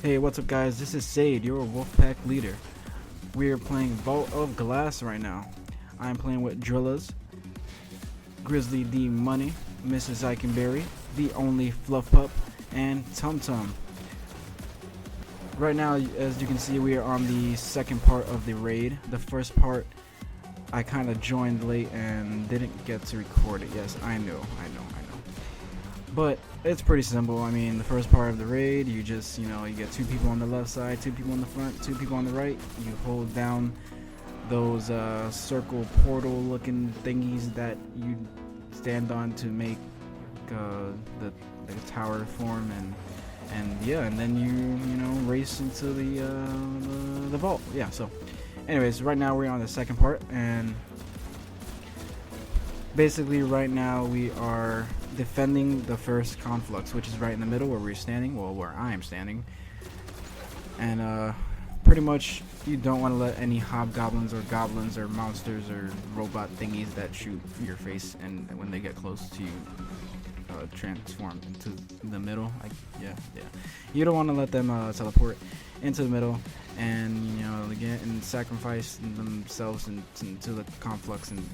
Hey, what's up guys, this is Sade, your Wolfpack leader. We are playing Vault of Glass right now. I'm playing with Drillas, Grizzly D Money, Mrs. Eikenberry, the only Fluff Pup, and Tum Tum. Right now, as you can see, we are on the second part of the raid. The first part, I kind of joined late and didn't get to record it. Yes, I know. But it's pretty simple. I mean, the first part of the raid, you just, you get 2 people on the left side, 2 people on the front, 2 people on the right. You hold down those circle portal looking thingies that you stand on to make the tower form, and yeah, and then you race into the vault. Yeah, so anyways, right now we're on the second part, and basically right now we are defending the first conflux, which is right in the middle where we're standing, well, where I am standing. And pretty much you don't want to let any hobgoblins or goblins or monsters or robot thingies that shoot your face, and when they get close to you, transform into the middle. Yeah, you don't want to let them teleport into the middle and again and sacrifice themselves into the conflux, and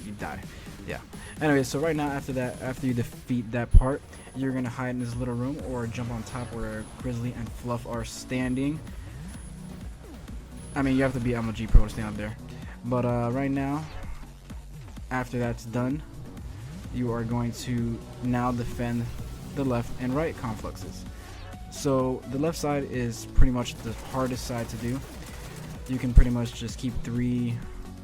you die. Yeah. Anyway, so right now, after you defeat that part, you're gonna hide in this little room or jump on top where Grizzly and Fluff are standing. I mean, you have to be MLG Pro to stand up there. But right now, after that's done, you are going to now defend the left and right confluxes. So the left side is pretty much the hardest side to do. You can pretty much just keep 3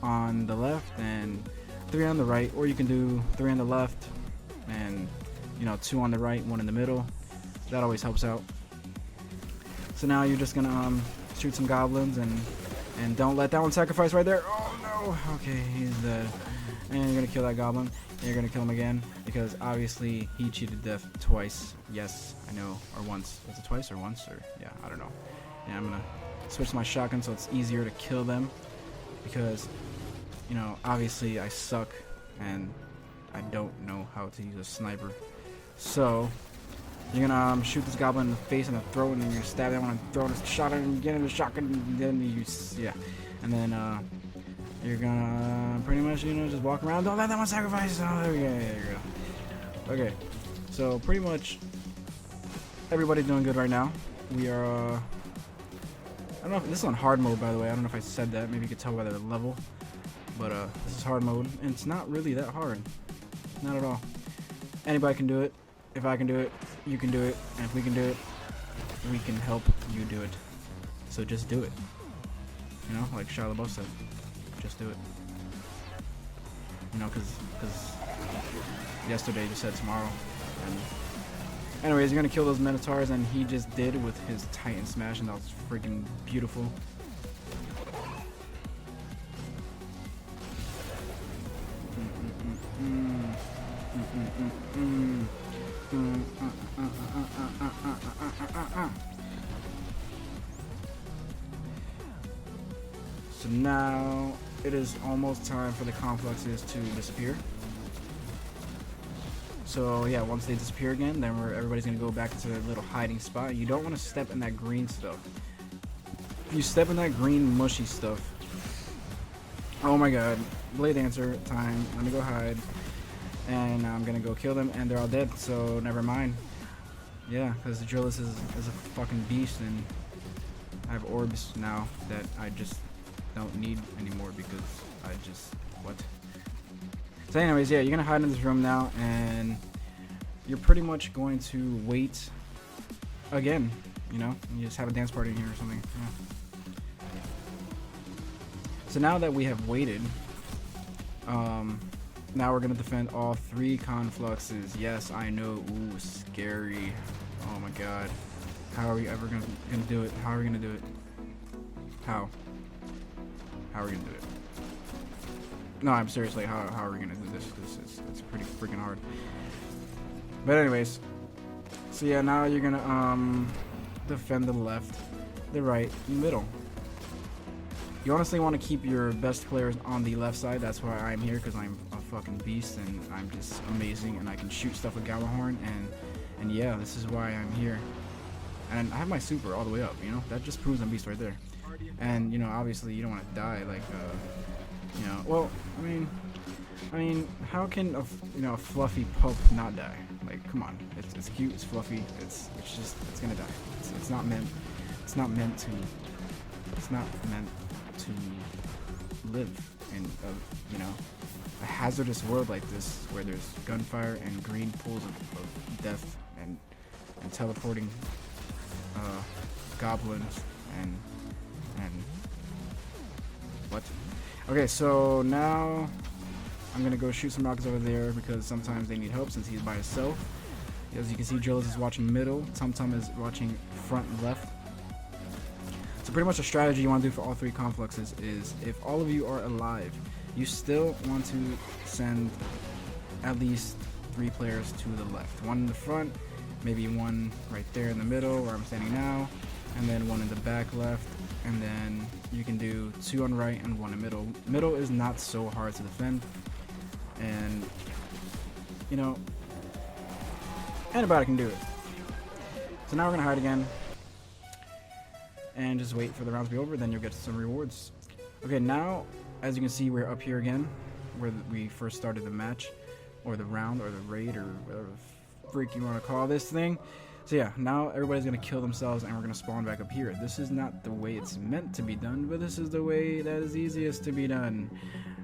on the left and 3 on the right, or you can do 3 on the left and 2 on the right, 1 in the middle. That always helps out. So now you're just gonna shoot some goblins, and don't let that one sacrifice right there. Oh no! Okay, he's dead. And you're gonna kill that goblin. And you're gonna kill him again because obviously he cheated death twice. Yes, I know, or once. Was it twice or once? Or yeah, I don't know. Yeah, I'm gonna switch to my shotgun so it's easier to kill them because obviously I suck and I don't know how to use a sniper. So you're gonna shoot this goblin in the face and the throat, and then you're gonna stab that one and throw a shotgun and get in the shotgun, and then and then you're gonna pretty much just walk around. Don't let that one sacrifice. Oh, there we go. Yeah, there you go. Okay, so pretty much everybody's doing good right now. We are I don't know if this is on hard mode, by the way. I don't know if I said that. Maybe you could tell by the level. But this is hard mode, and it's not really that hard. Not at all. Anybody can do it. If I can do it, you can do it. And if we can do it, we can help you do it. So just do it. Like Shia LaBeouf said. Just do it. Because yesterday you said tomorrow. And anyways, you're going to kill those Minotaurs, and he just did with his Titan Smash, and that was freaking beautiful. So now it is almost time for the confluxes to disappear. So yeah, once they disappear again, then everybody's gonna go back into their little hiding spot. You don't want to step in that green stuff. If you step in that green mushy stuff, oh my god, Blade Dancer time. Let me go hide. And I'm gonna go kill them, and they're all dead, so never mind. Yeah, because the Drillis is a fucking beast, and I have orbs now that I just don't need anymore because what? So anyways, yeah, you're gonna hide in this room now, and you're pretty much going to wait again. You just have a dance party in here or something. Yeah. So now that we have waited, now we're gonna defend all 3 confluxes. Yes, I know. Ooh, scary. Oh my god. How are we ever gonna do it? How are we gonna do it? How are we gonna do it? No, I'm seriously. How are we gonna do this? It's pretty freaking hard. But anyways, so yeah, now you're gonna defend the left, the right, the middle. You honestly want to keep your best players on the left side. That's why I'm here, because I'm a fucking beast and I'm just amazing, and I can shoot stuff with Galahorn, and yeah, this is why I'm here. and I have my super all the way up. You know, that just proves I'm beast right there. And you know, obviously you don't want to die like you know. Well, I mean, how can a fluffy pup not die? Like, come on, it's cute, it's fluffy, it's gonna die. It's not meant to live in a, you know, a hazardous world like this where there's gunfire and green pools of death and teleporting goblins and what? Okay, so now I'm gonna go shoot some rockets over there because sometimes they need help since he's by himself. As you can see, Drillis is watching middle, Tum is watching front and left. So pretty much a strategy you want to do for all three confluxes is if all of you are alive, you still want to send at least 3 players to the left. One in the front, maybe one right there in the middle where I'm standing now, and then one in the back left, and then you can do 2 on right and 1 in middle. Middle is not so hard to defend, and you know, anybody can do it. So now we're gonna hide again and just wait for the round to be over, then you'll get some rewards. Okay, now as you can see, we're up here again where we first started the match, or the round, or the raid, or whatever the freak you want to call this thing. So yeah, now everybody's gonna kill themselves and we're gonna spawn back up here. This is not the way it's meant to be done, but this is the way that is easiest to be done.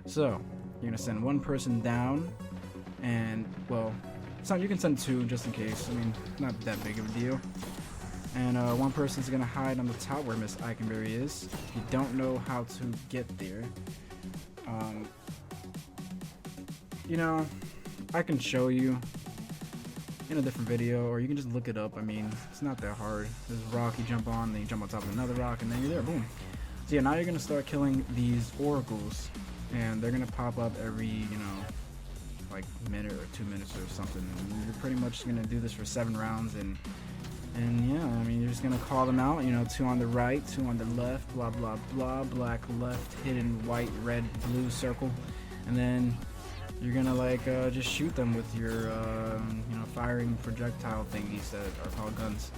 So you're gonna send 1 person down, and well, you can send 2 just in case. I mean, not that big of a deal. And 1 person's gonna hide on the top where Miss Eikenberry is. If you don't know how to get there, you know, I can show you in a different video, or you can just look it up. I mean, it's not that hard. There's a rock you jump on, then you jump on top of another rock, and then you're there. Boom. So yeah, now you're gonna start killing these oracles, and they're gonna pop up every, you know, like minute or 2 minutes or something. And you're pretty much gonna do this for 7 rounds, and yeah, I mean, you're just gonna call them out. You know, 2 on the right, 2 on the left, blah blah blah, black left, hidden white, red, blue circle, and then you're gonna like just shoot them with your you know, firing projectile thingies that are called guns.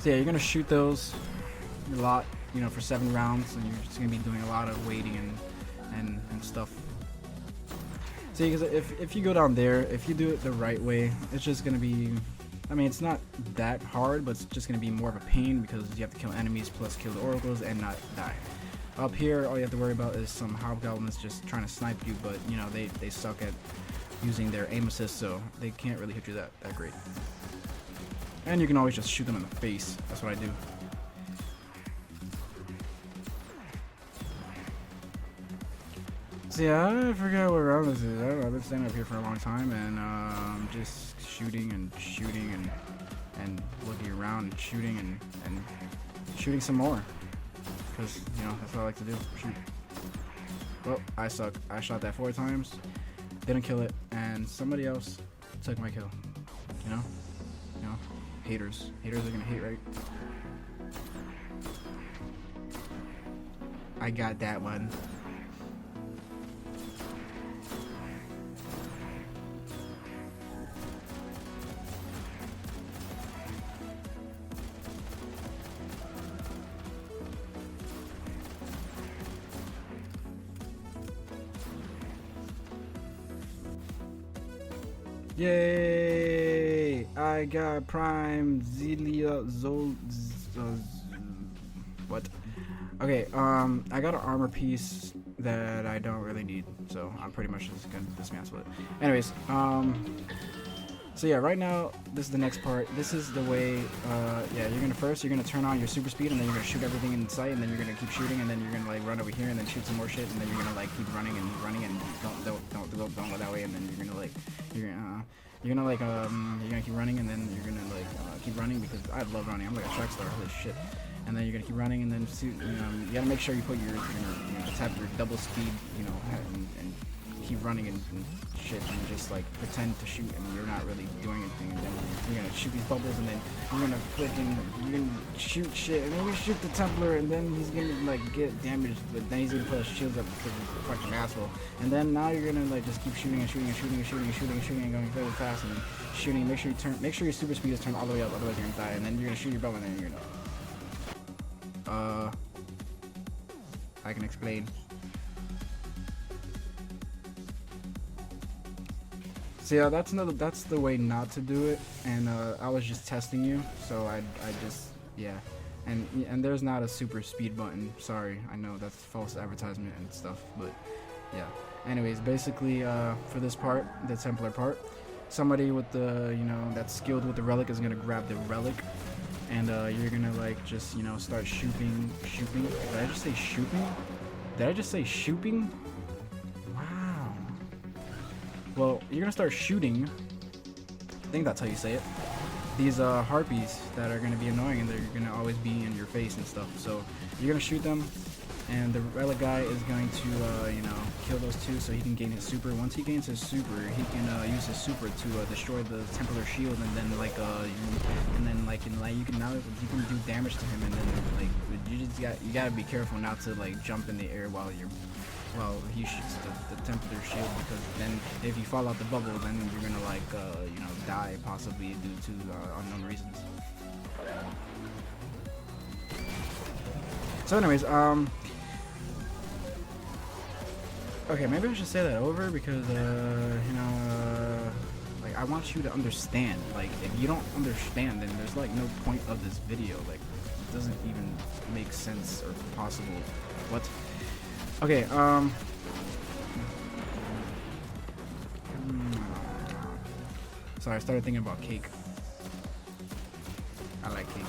So yeah, you're gonna shoot those a lot, you know, for 7 rounds, and you're just gonna be doing a lot of waiting and stuff. See, because if you go down there, if you do it the right way, it's just gonna be, I mean, it's not that hard, but it's just gonna be more of a pain because you have to kill enemies plus kill the oracles and not die. Up here, all you have to worry about is some hobgoblins just trying to snipe you, but you know, they suck at using their aim assist, so they can't really hit you that great. And you can always just shoot them in the face. That's what I do. So yeah, I forgot what round this is. I don't know, I've been standing up here for a long time, and just shooting and looking around and shooting and shooting some more. Because, you know, that's what I like to do. Shoot. Well, I suck. I shot that 4 times, didn't kill it, and somebody else took my kill. You know? Haters. Haters are gonna hate, right? I got that one. Yay! I got Prime Zelia what? Okay, I got an armor piece that I don't really need, so I'm pretty much just gonna dismantle it. Anyways, so yeah, right now this is the next part. This is the way. Yeah, you're gonna turn on your super speed, and then you're gonna shoot everything in sight, and then you're gonna keep shooting, and then you're gonna like run over here, and then shoot some more shit, and then you're gonna like keep running and don't go that way, and then you're gonna keep running, and then you're gonna like keep running because I love running. I'm like a track star, holy shit. And then you're gonna keep running, and then you gotta make sure you put your tap your double speed, you know, and keep running and shit, and just like pretend to shoot, and you're not really doing anything, and then you're gonna shoot these bubbles, and then you're gonna shoot shit, and then we shoot the Templar, and then he's gonna like get damaged, but then he's gonna put his shields up because he's a fucking asshole. And then now you're gonna like just keep shooting and shooting and shooting and shooting and shooting and shooting and going very fast and shooting. Make sure your super speed is turned all the way up, otherwise you're gonna die. And then you're gonna shoot your bow, and then you're gonna. I can explain. So yeah, that's the way not to do it, and I was just testing you, so I just, yeah, and there's not a super speed button. Sorry, I know that's false advertisement and stuff, but yeah. Anyways, basically for this part, the Templar part, somebody with the, you know, that's skilled with the relic is gonna grab the relic, and you're gonna like just, you know, start shooting. Did I just say shooting? Did I just say shooting? Well, you're gonna start shooting. I think that's how you say it. These harpies that are gonna be annoying, and they're gonna always be in your face and stuff. So you're gonna shoot them, and the relic guy is going to, you know, kill those two so he can gain his super. Once he gains his super, he can use his super to destroy the Templar shield, and then like you can do damage to him, and then like you gotta be careful not to like jump in the air while he shoots the Templar shield, because then if you fall out the bubble, then you're gonna like you know, die possibly due to unknown reasons. So anyways, okay, maybe I should say that over, because you know, like I want you to understand. Like if you don't understand, then there's like no point of this video. Like it doesn't even make sense or possible. What? Okay, sorry, I started thinking about cake. I like cake.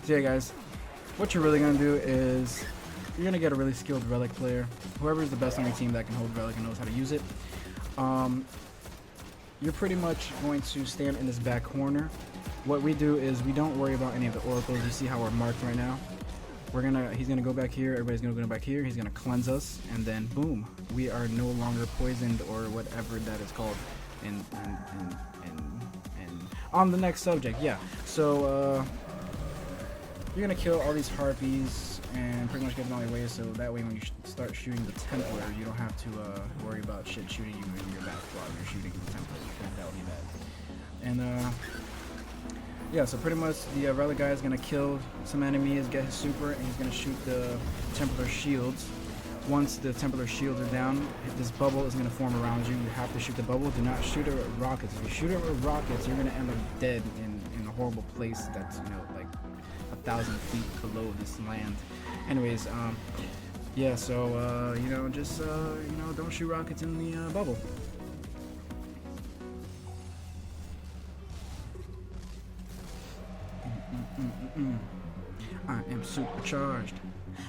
So yeah, guys, what you're really gonna do is you're gonna get a really skilled relic player, whoever's the best on your team that can hold relic and knows how to use it. You're pretty much going to stand in this back corner. What we do is we don't worry about any of the oracles. You see how we're marked right now? He's gonna go back here, everybody's gonna go back here, he's gonna cleanse us, and then boom, we are no longer poisoned, or whatever that is called in on the next subject. Yeah, so you're gonna kill all these harpies and pretty much get them all your way, so that way when you start shooting the Templar, you don't have to worry about shit shooting you in your back while you're shooting the Templar, because that would be bad. And yeah, so pretty much the relic guy is going to kill some enemies, get his super, and he's going to shoot the Templar shields. Once the Templar shields are down, this bubble is going to form around you. You have to shoot the bubble. Do not shoot it with rockets. If you shoot it with rockets, you're going to end up dead in a horrible place that's, you know, like 1,000 feet below this land. Anyways, yeah, so, you know, just, you know, don't shoot rockets in the bubble. I am supercharged.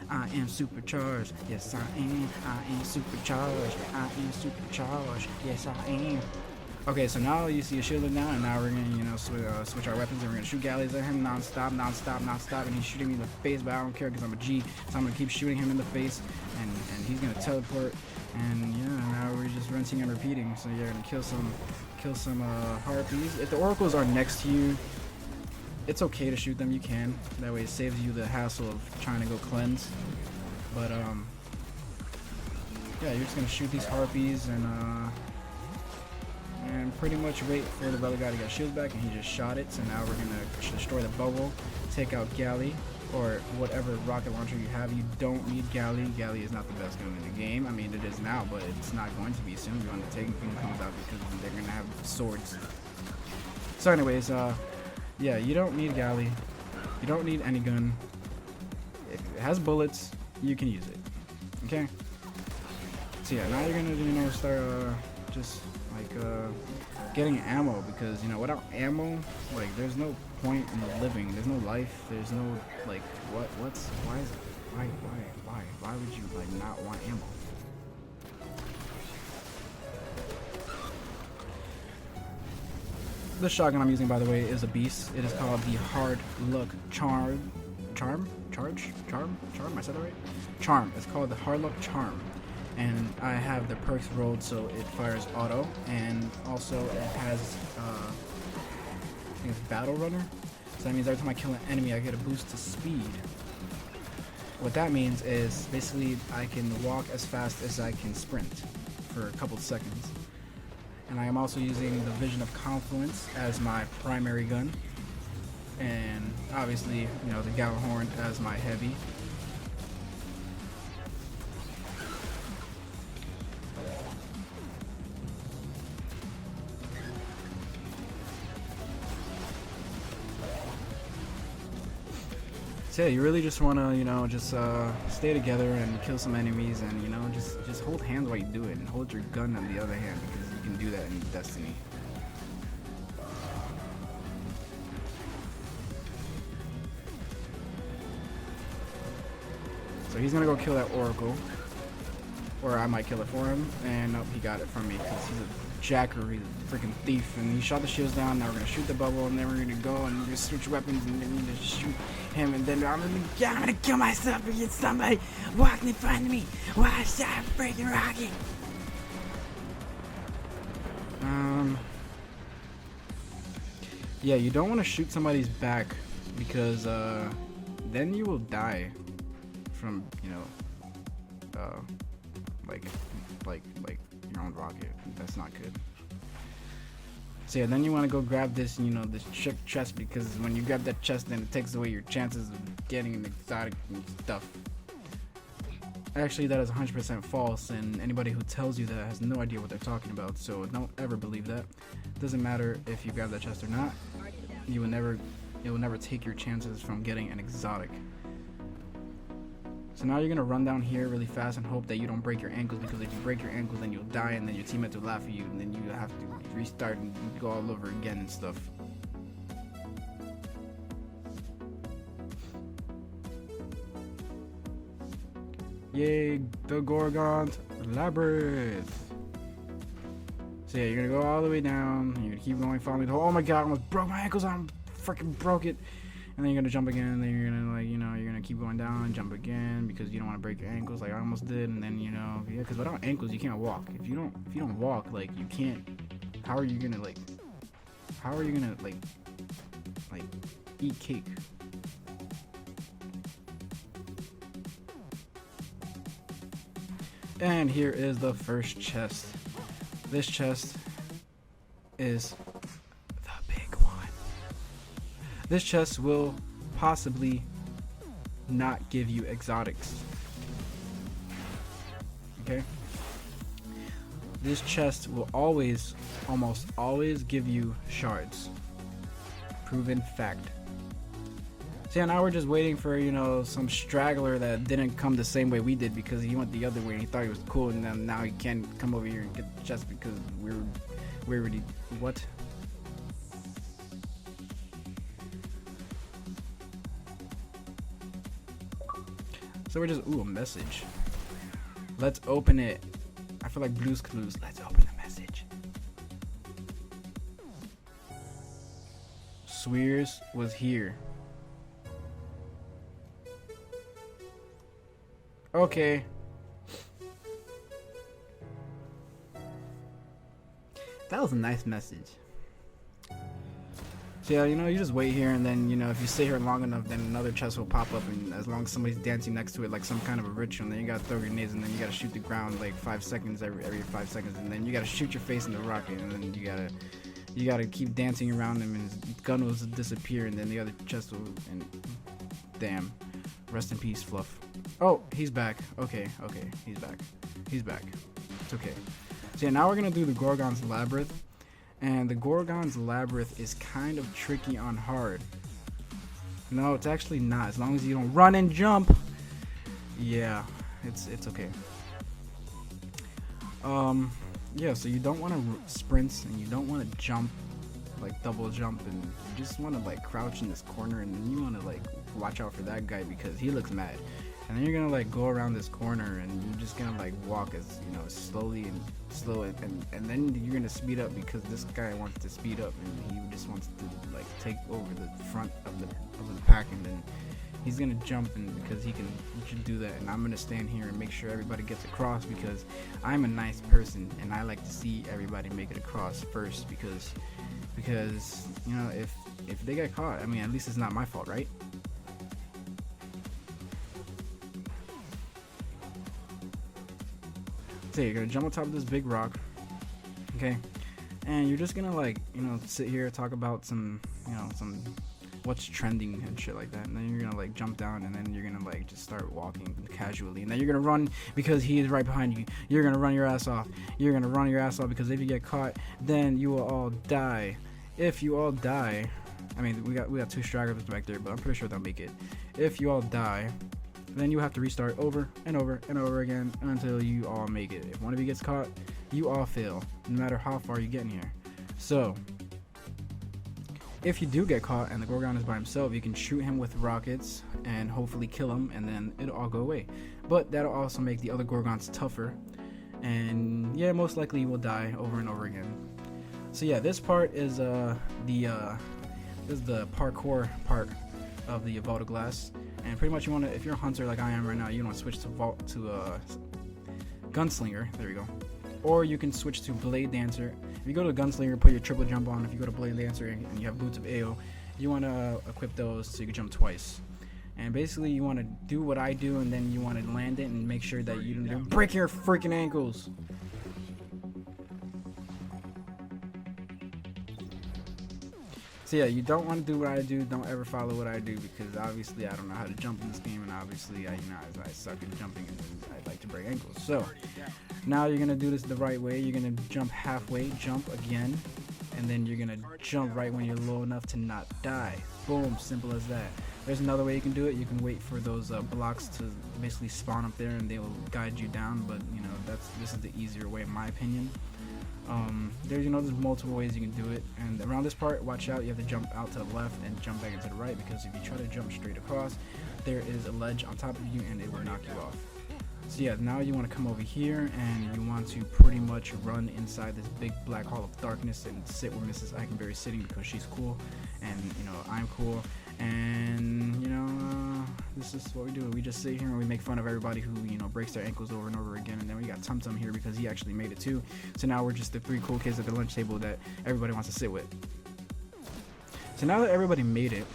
I am supercharged. Yes, I am. I am supercharged. I am supercharged. Yes, I am. Okay, so now you see a shielded now, and now we're gonna, you know, switch our weapons, and we're gonna shoot galleys at him non-stop, and he's shooting me in the face, but I don't care because I'm a G, so I'm gonna keep shooting him in the face, and he's gonna teleport, and yeah, now we're just rinsing and repeating. So you're gonna kill some harpies. If the oracles are next to you, it's okay to shoot them, you can. That way it saves you the hassle of trying to go cleanse. But yeah, you're just gonna shoot these harpies and pretty much wait for the relic guy to get shields back, and he just shot it. So now we're gonna destroy the bubble, take out Galley, or whatever rocket launcher you have. You don't need Galley. Galley is not the best gun in the game. I mean, it is now, but it's not going to be soon when the Taken thing comes out, because they're gonna have swords. So anyways, yeah, you don't need Galley. You don't need any gun. If it has bullets, you can use it. Okay? So yeah, now you're gonna, you know, start just like getting ammo, because, you know, without ammo, like, there's no point in living. There's no life. There's no, like, why would you, like, not want ammo? The shotgun I'm using, by the way, is a beast. It is called the Hard Luck Charm. I said that right? Charm. It's called the Hard Luck Charm. and I have the perks rolled so it fires auto, and also it has I think it's Battle Runner, so that means every time I kill an enemy I get a boost to speed. What that means is basically I can walk as fast as I can sprint for a couple seconds. And I am also using the Vision of Confluence as my primary gun, and obviously, you know, the Gallahorn as my heavy. So yeah, you really just want to, you know, just stay together and kill some enemies, and you know, just hold hands while you do it, and hold your gun on the other hand, because you can do that in Destiny. So he's gonna go kill that Oracle, or I might kill it for him, and nope, he got it from me because he's a jacker, he's a freaking thief, and he shot the shields down. Now we're gonna shoot the bubble, and then we're gonna go and we're gonna switch weapons, and then we're gonna shoot him, and then I'm gonna kill myself because somebody walked in front of me while I shot a freaking rocket. Yeah, you don't want to shoot somebody's back because then you will die from, you know, like your own rocket. That's not good. So yeah, then you want to go grab this, you know, this trick chest, because when you grab that chest, then it takes away your chances of getting an exotic and stuff. Actually, that is 100% false, and anybody who tells you that has no idea what they're talking about, so don't ever believe that. It doesn't matter if you grab that chest or not. It will never take your chances from getting an exotic. So now you're gonna run down here really fast and hope that you don't break your ankles, because if you break your ankles, then you'll die, and then your teammates will laugh at you, and then you have to restart and go all over again and stuff. Yay, the Gorgon's Labyrinth. So yeah, you're gonna go all the way down, and you're gonna keep going, following the hole. Oh my god, I almost broke my ankles, I freaking broke it. And then you're gonna jump again, and then you're gonna, like, you know, you're gonna keep going down and jump again because you don't want to break your ankles like I almost did. And then, you know, yeah, because without ankles you can't walk. If you don't walk, like, you can't. How are you gonna like eat cake? And here is the first chest. This chest is the big one. This chest will possibly not give you exotics. Okay? This chest will almost always give you shards. Proven fact. So yeah, now we're just waiting for, you know, some straggler that didn't come the same way we did, because he went the other way and he thought he was cool, and then now he can't come over here and get the chest because we're already what? So we're just a message. Let's open it. I feel like Blue's Clues. Let's open the message. Swears was here. Okay. That was a nice message. So yeah, you know, you just wait here, and then, you know, if you stay here long enough, then another chest will pop up, and as long as somebody's dancing next to it like some kind of a ritual, and then you gotta throw grenades, and then you gotta shoot the ground like 5 seconds every 5 seconds, and then you gotta shoot your face in the rocket, and then you gotta keep dancing around him, and his gun will disappear, and then the other chest will, and damn, rest in peace, Fluff. Oh, he's back. Okay, he's back. It's okay. So yeah, now we're gonna do the Gorgon's Labyrinth. And the Gorgon's Labyrinth is kind of tricky on hard. No, it's actually not. As long as you don't run and jump. Yeah, it's okay. Yeah, so you don't want to sprint, and you don't want to jump, like double jump, and you just want to like crouch in this corner, and then you want to like watch out for that guy because he looks mad. And then you're gonna like go around this corner, and you're just gonna like walk as, you know, slowly and slow, and then you're gonna speed up because this guy wants to speed up, and he just wants to like take over the front of the pack, and then He's gonna jump and because he can do that, and I'm gonna stand here and make sure everybody gets across because I'm a nice person and I like to see everybody make it across first because you know, if they get caught, I mean, at least it's not my fault, right? So you're gonna jump on top of this big rock, okay, and you're just gonna, like, you know, sit here, talk about some, you know, some what's trending and shit like that, and then you're gonna like jump down, and then you're gonna like just start walking casually, and then you're gonna run because he is right behind you. You're gonna run your ass off. You're gonna run your ass off because if you get caught, then you will all die. If you all die, I mean, we got 2 stragglers back there, but I'm pretty sure they'll make it. If you all die, then you have to restart over and over and over again until you all make it. If one of you gets caught, you all fail, no matter how far you get in here. So if you do get caught and the Gorgon is by himself, you can shoot him with rockets and hopefully kill him, and then it'll all go away. But that'll also make the other Gorgons tougher, and yeah, most likely you will die over and over again. So yeah, this part is this is the parkour part of the Vault of Glass, and pretty much you want to, if you're a hunter like I am right now, you want to switch to Gunslinger. There you go. Or you can switch to Blade Dancer. If you go to Gunslinger, put your triple jump on. If you go to Blade Dancer and you have Boots of AO, you want to equip those so you can jump twice. And basically, you want to do what I do, and then you want to land it and make sure that you don't break your freaking ankles. So yeah, you don't want to do what I do. Don't ever follow what I do, because obviously I don't know how to jump in this game, and obviously I suck at jumping, and I like to break ankles. So now you're gonna do this the right way. You're gonna jump halfway, jump again, and then you're gonna jump right when you're low enough to not die. Boom, simple as that. There's another way you can do it. You can wait for those blocks to basically spawn up there, and they will guide you down. But you know, this is the easier way, in my opinion. There's multiple ways you can do it, and around this part, watch out. You have to jump out to the left and jump back into the right, because if you try to jump straight across, there is a ledge on top of you and it will knock you off. So yeah, now you want to come over here and you want to pretty much run inside this big black hall of darkness and sit where Mrs. Eikenberry's sitting, because she's cool and I'm cool, and this is what we do. We just sit here and we make fun of everybody who breaks their ankles over and over again. And then we got Tum Tum here because he actually made it too. So now we're just the 3 cool kids at the lunch table that everybody wants to sit with. So now that everybody made it,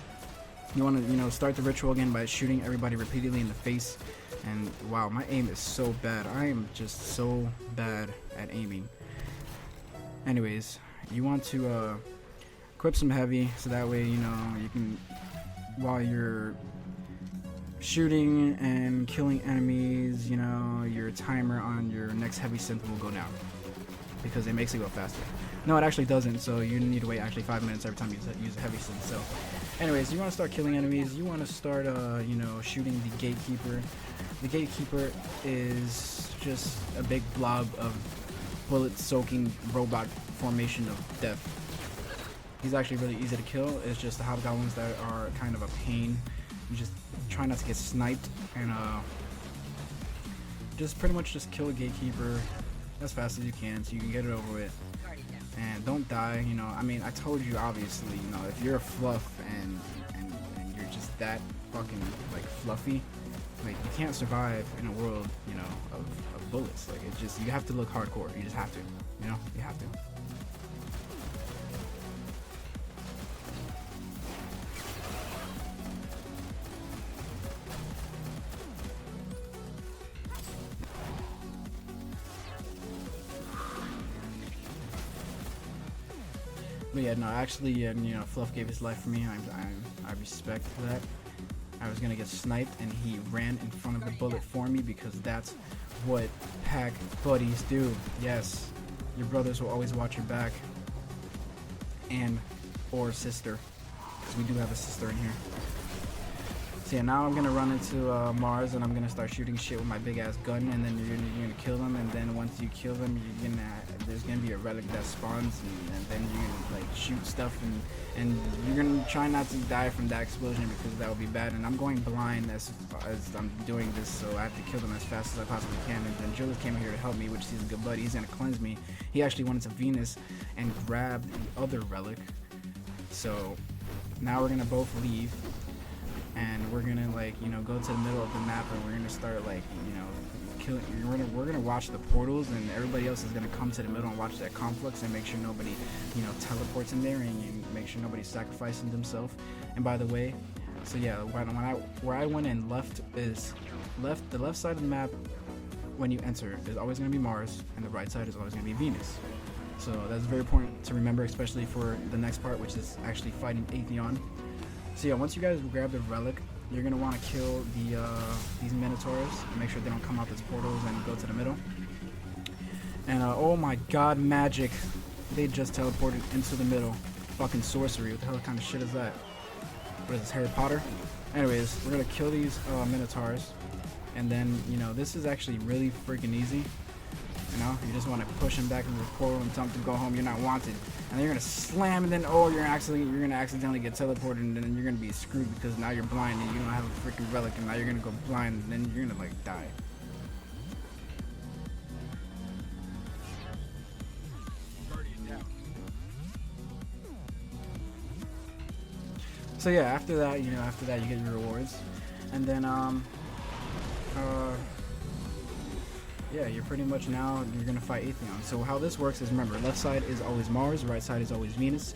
you want to start the ritual again by shooting everybody repeatedly in the face. And wow, my aim is so bad. I am just so bad at aiming. Anyways, you want to equip some heavy, so that way you can, while you're shooting and killing enemies, your timer on your next heavy synth will go down, because it makes it go faster. No, it actually doesn't, so you need to wait actually 5 minutes every time you use a heavy synth. So anyways, you want to start killing enemies. You want to start shooting the Gatekeeper. The Gatekeeper is just a big blob of bullet-soaking robot formation of death. He's actually really easy to kill. It's just the hobgoblins that are kind of a pain. You just try not to get sniped, and just pretty much just kill a Gatekeeper as fast as you can so you can get it over with. And don't die. I mean, I told you, obviously, if you're a fluff and you're just that fucking like fluffy, like you can't survive in a world of bullets. Like, it's just, you have to look hardcore. You just have to, you have to. But yeah, no, actually, Fluff gave his life for me. I respect that. I was gonna get sniped, and he ran in front of the bullet for me, because that's what pack buddies do. Yes, your brothers will always watch your back, or sister, because we do have a sister in here. So yeah, now I'm gonna run into Mars, and I'm gonna start shooting shit with my big ass gun, and then you're gonna kill them, and then once you kill them, there's gonna be a relic that spawns, and then you're gonna like shoot stuff, and you're gonna try not to die from that explosion, because that would be bad. And I'm going blind as I'm doing this, so I have to kill them as fast as I possibly can. And then Julius came here to help me, which he's a good buddy. He's gonna cleanse me. He actually went into Venus and grabbed the other relic. So now we're gonna both leave. and we're gonna like, you know, go to the middle of the map, and we're gonna start like, you know, killing. We're gonna watch the portals, and everybody else is gonna come to the middle and watch that conflux and make sure nobody, you know, teleports in there, and make sure nobody's sacrificing themselves. And by the way, so yeah, where I went in left is the left side of the map when you enter is always going to be Mars, and the right side is always going to be Venus. So that's very important to remember, especially for the next part, which is actually fighting Atheon. So yeah, once you guys grab the relic, you're going to want to kill these Minotaurs, make sure they don't come out these portals and go to the middle. And oh my god, magic! They just teleported into the middle. Fucking sorcery! What the hell kind of shit is that? What is this, Harry Potter? Anyways, we're gonna kill these Minotaurs, and then, you know, this is actually really freaking easy. You know, you just want to push them back into the portal and tell them to go home. You're not wanted, and then you're gonna slam, and then you're gonna accidentally get teleported, and then you're gonna be screwed because now you're blind and you don't have a freaking relic, and now you're gonna go blind, and then you're gonna like die. So yeah, after that, you get your rewards, and then yeah, you're pretty much you're gonna fight Atheon. So how this works is, remember, left side is always Mars, right side is always Venus,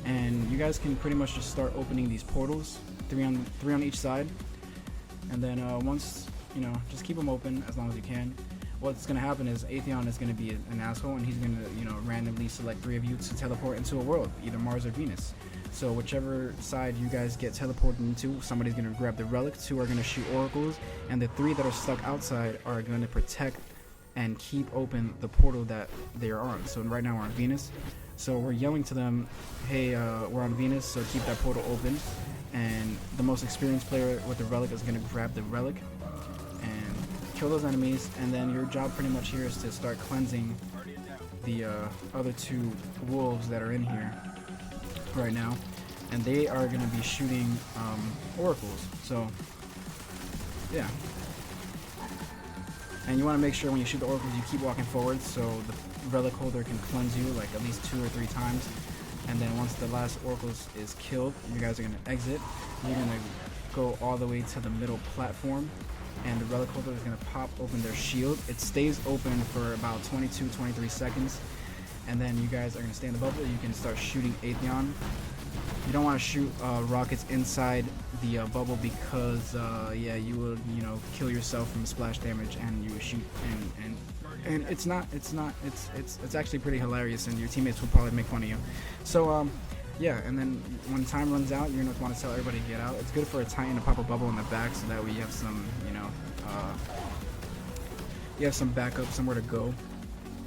and you guys can pretty much just start opening these portals, three on each side, and then once, you know, just keep them open as long as you can. What's gonna happen is Atheon is gonna be an asshole, and he's gonna, you know, randomly select 3 of you to teleport into a world, either Mars or Venus. So whichever side you guys get teleported into, somebody's gonna grab the relic, 2 are gonna shoot oracles, and the 3 that are stuck outside are gonna protect and keep open the portal that they are on. So right now we're on Venus, so we're yelling to them, hey, we're on Venus, so keep that portal open. And the most experienced player with the relic is gonna grab the relic and kill those enemies, and then your job pretty much here is to start cleansing the other 2 wolves that are in here right now, and they are going to be shooting oracles. So yeah, and you want to make sure when you shoot the oracles you keep walking forward so the relic holder can cleanse you like at least 2 or 3 times. And then once the last oracles is killed, you guys are going to exit. You're going to go all the way to the middle platform, and the relic holder is going to pop open their shield. It stays open for about 22-23 seconds, and then you guys are going to stay in the bubble. You can start shooting Atheon. You don't want to shoot rockets inside the bubble because yeah, you will, you know, kill yourself from splash damage, and you will shoot and it's actually pretty hilarious, and your teammates will probably make fun of you. So yeah, and then when time runs out, you're going to want to tell everybody to get out. It's good for a Titan to pop a bubble in the back, so that way you have some, you know, you have some backup, somewhere to go.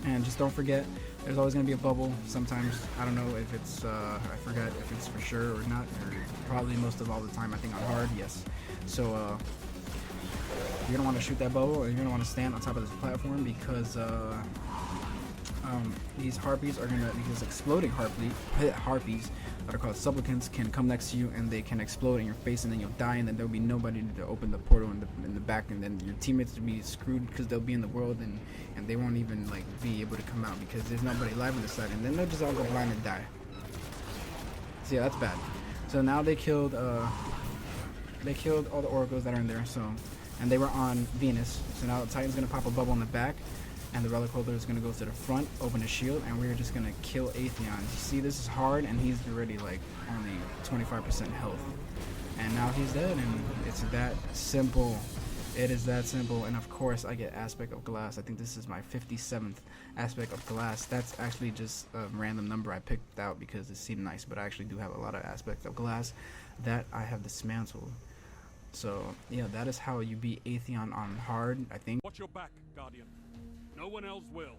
And just don't forget, there's always going to be a bubble. Sometimes, I don't know if it's, I forgot if it's for sure or not, or probably most of all the time, I think on hard, yes. So you're going to want to shoot that bubble, or you're going to want to stand on top of this platform, because these harpies are gonna, these exploding harpies that are called supplicants can come next to you, and they can explode in your face, and then you'll die, and then there'll be nobody to open the portal in the back, and then your teammates will be screwed because they'll be in the world, and they won't even like be able to come out because there's nobody alive on the side, and then they'll just all go blind and die. So yeah, that's bad. So now they killed all the oracles that are in there. So, and they were on Venus. So now the Titan's gonna pop a bubble in the back, and the relic holder is going to go to the front, open a shield, and we're just going to kill Atheon. You see, this is hard, and he's already like only 25% health. And now he's dead, and it's that simple. It is that simple. And of course, I get aspect of glass. I think this is my 57th aspect of glass. That's actually just a random number I picked out because it seemed nice, but I actually do have a lot of aspect of glass that I have dismantled. So yeah, that is how you beat Atheon on hard, I think. Watch your back, Guardian. No one else will.